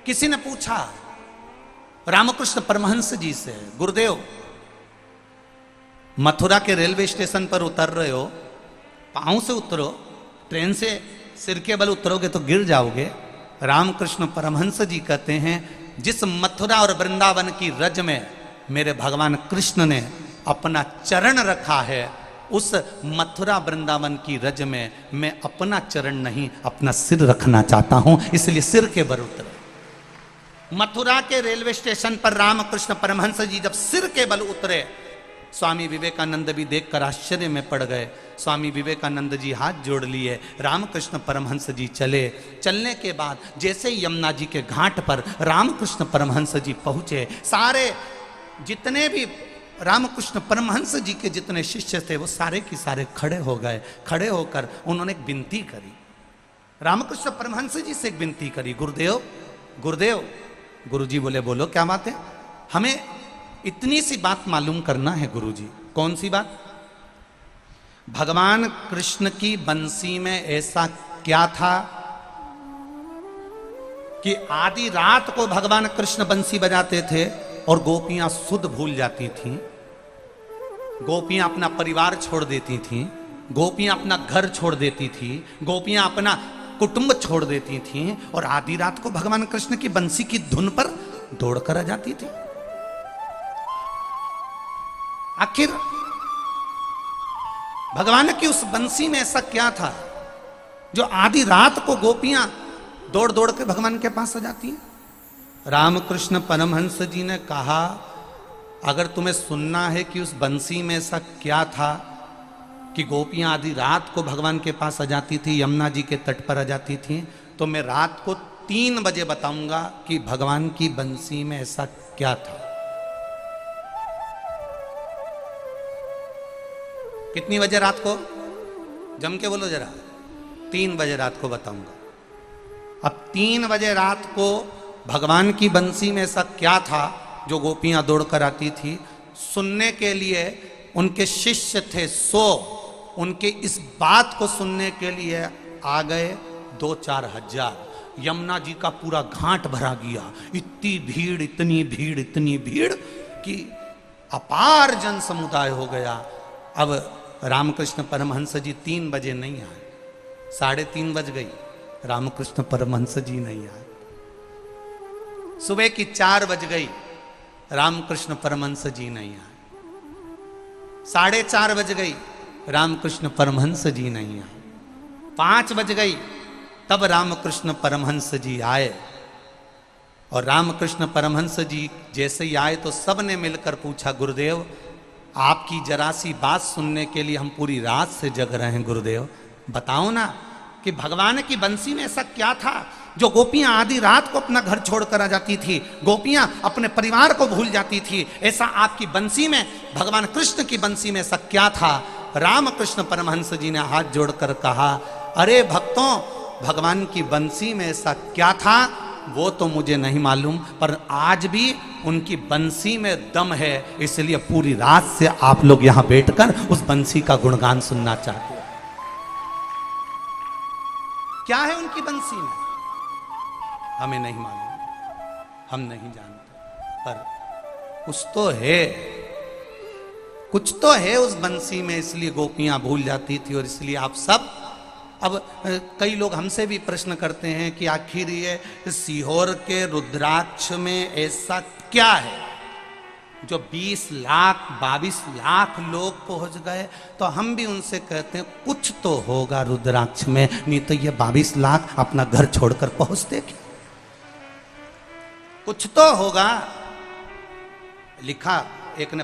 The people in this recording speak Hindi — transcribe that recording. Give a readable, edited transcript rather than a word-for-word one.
किसी ने पूछा रामकृष्ण परमहंस जी से, गुरुदेव मथुरा के रेलवे स्टेशन पर उतर रहे हो, पांव से उतरो, ट्रेन से सिर के बल उतरोगे तो गिर जाओगे। रामकृष्ण परमहंस जी कहते हैं जिस मथुरा और वृंदावन की रज में मेरे भगवान कृष्ण ने अपना चरण रखा है, उस मथुरा वृंदावन की रज में मैं अपना चरण नहीं अपना सिर रखना चाहता हूं, इसलिए सिर के बल उतरे। मथुरा के रेलवे स्टेशन पर रामकृष्ण परमहंस जी जब सिर के बल उतरे, स्वामी विवेकानंद भी देखकर आश्चर्य में पड़ गए। स्वामी विवेकानंद जी हाथ जोड़ लिए, रामकृष्ण परमहंस जी चले। चलने के बाद जैसे ही यमुना जी के घाट पर रामकृष्ण परमहंस जी पहुंचे, सारे जितने भी रामकृष्ण परमहंस जी के जितने शिष्य थे वो सारे के सारे खड़े हो गए। खड़े होकर उन्होंने एक विनती करी, रामकृष्ण परमहंस जी से एक विनती करी, गुरुदेव गुरुदेव। गुरुजी बोले बोलो क्या बात है? हमें इतनी सी बात मालूम करना है गुरुजी। कौन सी बात? भगवान कृष्ण की बंसी में ऐसा क्या था कि आधी रात को भगवान कृष्ण बंसी बजाते थे और गोपियां सुध भूल जाती थीं, गोपियां अपना परिवार छोड़ देती थीं, गोपियां अपना घर छोड़ देती थी, गोपियां अपना कुटुंब छोड़ देती थीं और आधी रात को भगवान कृष्ण की बंसी की धुन पर दौड़कर आ जाती थी। आखिर भगवान की उस बंसी में ऐसा क्या था जो आधी रात को गोपियां दौड़ दौड़ के भगवान के पास आ जाती हैं? रामकृष्ण परमहंस जी ने कहा, अगर तुम्हें सुनना है कि उस बंसी में ऐसा क्या था कि गोपियां आधी रात को भगवान के पास आ जाती थी, यमुना जी के तट पर आ जाती थी, तो मैं रात को 3 बजे बताऊंगा कि भगवान की बंसी में ऐसा क्या था। कितनी बजे रात को? जम के बोलो जरा। 3 बजे रात को बताऊंगा। अब 3 बजे रात को भगवान की बंसी में ऐसा क्या था जो गोपियां दौड़कर आती थी? सुनने के लिए उनके शिष्य थे 100, उनके इस बात को सुनने के लिए आ गए 2-4 हजार। यमुना जी का पूरा घाट भरा गया। इतनी भीड़, इतनी भीड़, इतनी भीड़ कि अपार जन समुदाय हो गया। अब रामकृष्ण परमहंस जी 3 बजे नहीं आए, 3:30 बज गई, रामकृष्ण परमहंस जी नहीं आए। सुबह की 4 बज गई, रामकृष्ण परमहंस जी नहीं आए। 4:30 बज गई, रामकृष्ण परमहंस जी नहीं आए। 5 बज गई, तब रामकृष्ण परमहंस जी आए। और रामकृष्ण परमहंस जी जैसे ही आए तो सब ने मिलकर पूछा, गुरुदेव आपकी जरा सी बात सुनने के लिए हम पूरी रात से जग रहे हैं। गुरुदेव बताओ ना कि भगवान की बंसी में ऐसा क्या था जो गोपियां आधी रात को अपना घर छोड़कर आ जाती थी, गोपियां अपने परिवार को भूल जाती थी, ऐसा आपकी बंसी में, भगवान कृष्ण की बंसी में ऐसा क्या था? रामकृष्ण परमहंस जी ने हाथ जोड़कर कहा, अरे भक्तों, भगवान की बंसी में ऐसा क्या था वो तो मुझे नहीं मालूम, पर आज भी उनकी बंसी में दम है, इसलिए पूरी रात से आप लोग यहां बैठकर उस बंसी का गुणगान सुनना चाहते हैं। क्या है उनकी बंसी में? हमें नहीं मालूम, हम नहीं जानते, पर कुछ तो है, कुछ तो है उस बंसी में, इसलिए गोपियां भूल जाती थी। और इसलिए आप सब, अब कई लोग हमसे भी प्रश्न करते हैं कि आखिर ये सीहोर के रुद्राक्ष में ऐसा क्या है जो 20 लाख 22 लाख लोग पहुंच गए? तो हम भी उनसे कहते हैं कुछ तो होगा रुद्राक्ष में, नहीं तो ये 22 लाख अपना घर छोड़कर पहुंचते क्या? कुछ तो होगा। लिखा एक ने